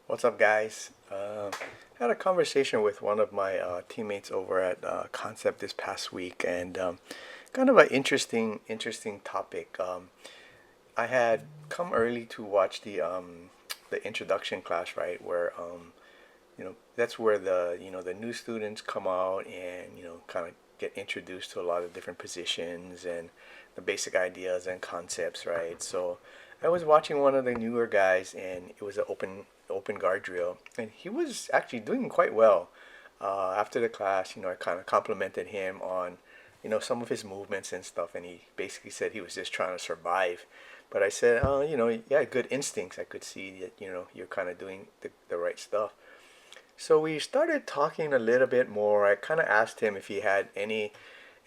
What's up, guys? Had a conversation with one of my teammates over at Concept this past week, and kind of an interesting topic. I had come early to watch the introduction class, right, where that's where the new students come out and kind of get introduced to a lot of different positions and the basic ideas and concepts, right? So I was watching one of the newer guys, and it was an open guard drill, and he was actually doing quite well. After the class, I kind of complimented him on some of his movements and stuff, and he basically said he was just trying to survive. But I said, oh, yeah, good instincts. I could see that you're kind of doing the right stuff. So we started talking a little bit more. I kind of asked him if he had any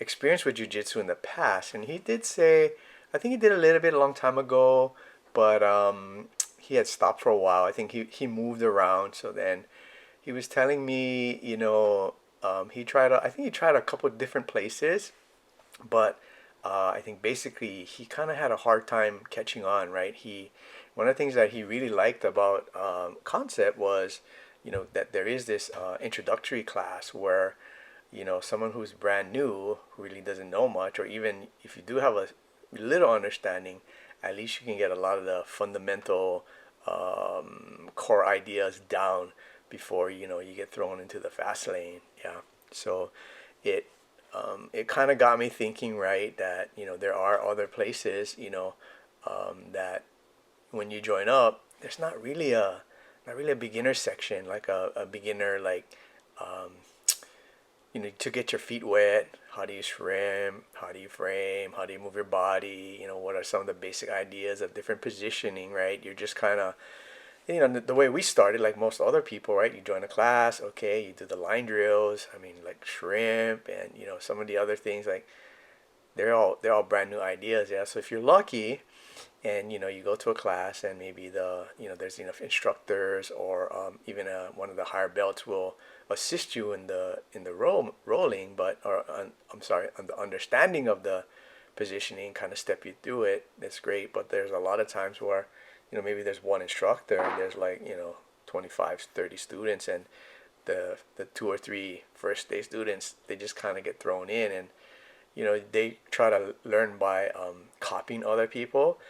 experience with jujitsu in the past, and he did say, I think he did a little bit a long time ago, but he had stopped for a while. I think he moved around. So then he was telling me, I think he tried a couple of different places, but I think basically he kind of had a hard time catching on, right? One of the things that he really liked about Concept was, that there is this introductory class where, someone who's brand new, who really doesn't know much, or even if you do have a little understanding, at least you can get a lot of the fundamental core ideas down before you get thrown into the fast lane. Yeah. So it it kind of got me thinking, right, that there are other places, that when you join up, there's not really a beginner section, like a beginner, like um, to get your feet wet. How do you swim? How do you frame? How do you move your body? What are some of the basic ideas of different positioning, right? You're just kind of, the way we started, like most other people, right? You join a class, okay, you do the line drills. I mean, like shrimp and some of the other things, like they're all brand new ideas, yeah. So if you're lucky, and you go to a class, and maybe there's enough instructors, or even one of the higher belts will assist you in the rolling, but or I'm sorry, on the understanding of the positioning, kind of step you through it. That's great, but there's a lot of times where maybe there's one instructor, and there's like 25, 30 students, and the two or three first day students, they just kind of get thrown in, and they try to learn by copying other people,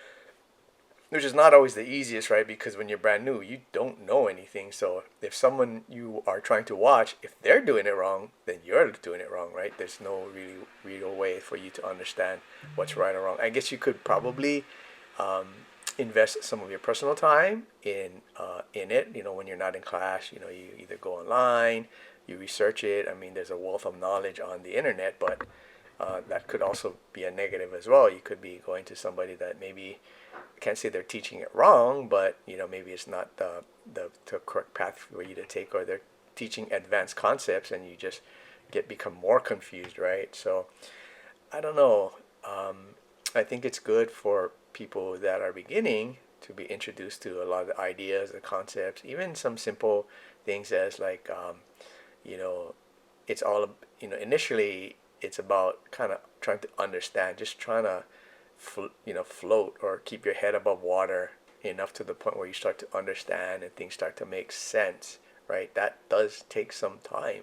which is not always the easiest, right? Because when you're brand new, you don't know anything. So if someone you are trying to watch, if they're doing it wrong, then you're doing it wrong, right? There's no really real way for you to understand what's right or wrong. I guess you could probably um, invest some of your personal time in it. When you're not in class, you either go online, you research it. I mean, there's a wealth of knowledge on the internet, but that could also be a negative as well. You could be going to somebody that maybe, I can't say they're teaching it wrong, but maybe it's not the correct path for you to take, or they're teaching advanced concepts, and you just become more confused, right? So I don't know. I think it's good for people that are beginning to be introduced to a lot of the ideas, the concepts, even some simple things as like, you know, it's all, initially it's about kind of trying to understand, just trying to, float or keep your head above water enough to the point where you start to understand and things start to make sense, right? That does take some time,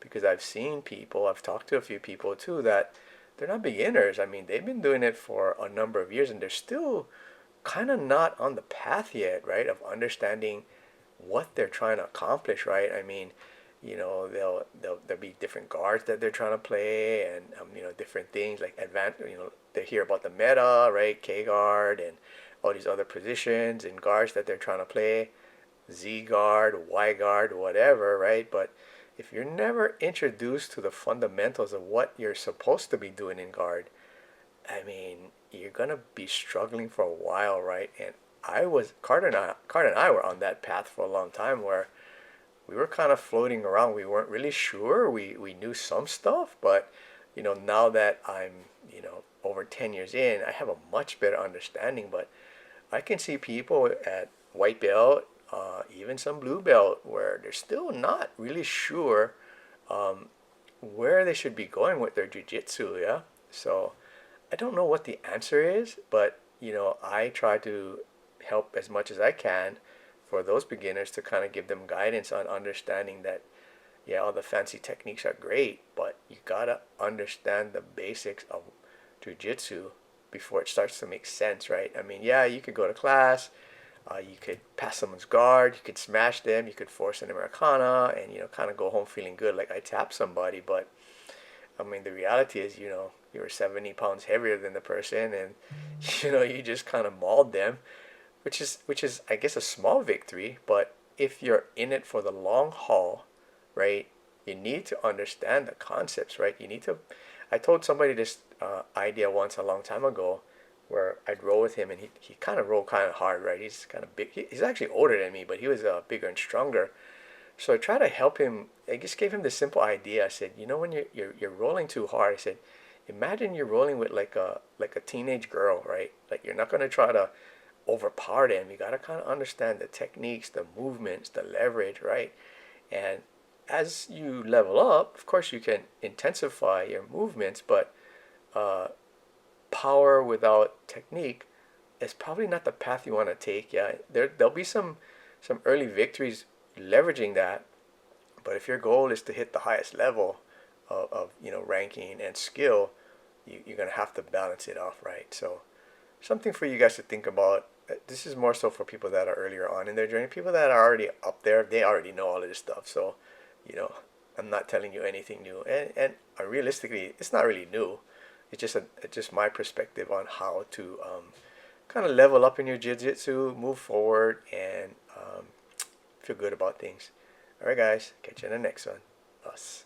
because I've talked to a few people too that they're not beginners. I mean, they've been doing it for a number of years, and they're still kind of not on the path yet, right, of understanding what they're trying to accomplish, right? I mean, there'll be different guards that they're trying to play, and different things like advanced. They hear about the meta, right, K guard, and all these other positions and guards that they're trying to play, Z guard, Y guard, whatever, right? But if you're never introduced to the fundamentals of what you're supposed to be doing in guard, I mean, you're gonna be struggling for a while, right? And Carter and I were on that path for a long time, where we were kind of floating around. We weren't really sure. We knew some stuff, but now that I'm over 10 years in, I have a much better understanding. But I can see people at white belt, even some blue belt, where they're still not really sure um, where they should be going with their jujitsu. Yeah, so I don't know what the answer is, but I try to help as much as I can for those beginners to kind of give them guidance on understanding that, yeah, all the fancy techniques are great, but you gotta understand the basics of jujitsu before it starts to make sense, right? I mean, yeah, you could go to class, you could pass someone's guard, you could smash them, you could force an Americana, and kind of go home feeling good, like I tapped somebody. But I mean, the reality is, you were 70 pounds heavier than the person, and you just kind of mauled them, which is I guess a small victory. But if you're in it for the long haul, right, you need to understand the concepts, right? You need to. I told somebody this idea once a long time ago, where I'd roll with him, and he kind of rolled kind of hard, right? He's kind of big. He's actually older than me, but he was bigger and stronger. So I tried to help him. I just gave him this simple idea. I said, when you're rolling too hard, I said, imagine you're rolling with like a teenage girl, right? Like you're not gonna try to overpower them. You gotta kind of understand the techniques, the movements, the leverage, right? And as you level up, of course, you can intensify your movements, but uh, power without technique is probably not the path you want to take. Yeah, there'll be some early victories leveraging that, but if your goal is to hit the highest level of ranking and skill, you're gonna have to balance it off, right? So something for you guys to think about. This is more so for people that are earlier on in their journey. People that are already up there, they already know all of this stuff. So, you know, I'm not telling you anything new. And realistically, it's not really new. It's just my perspective on how to kind of level up in your jiu-jitsu, move forward, and feel good about things. All right, guys. Catch you in the next one. Us.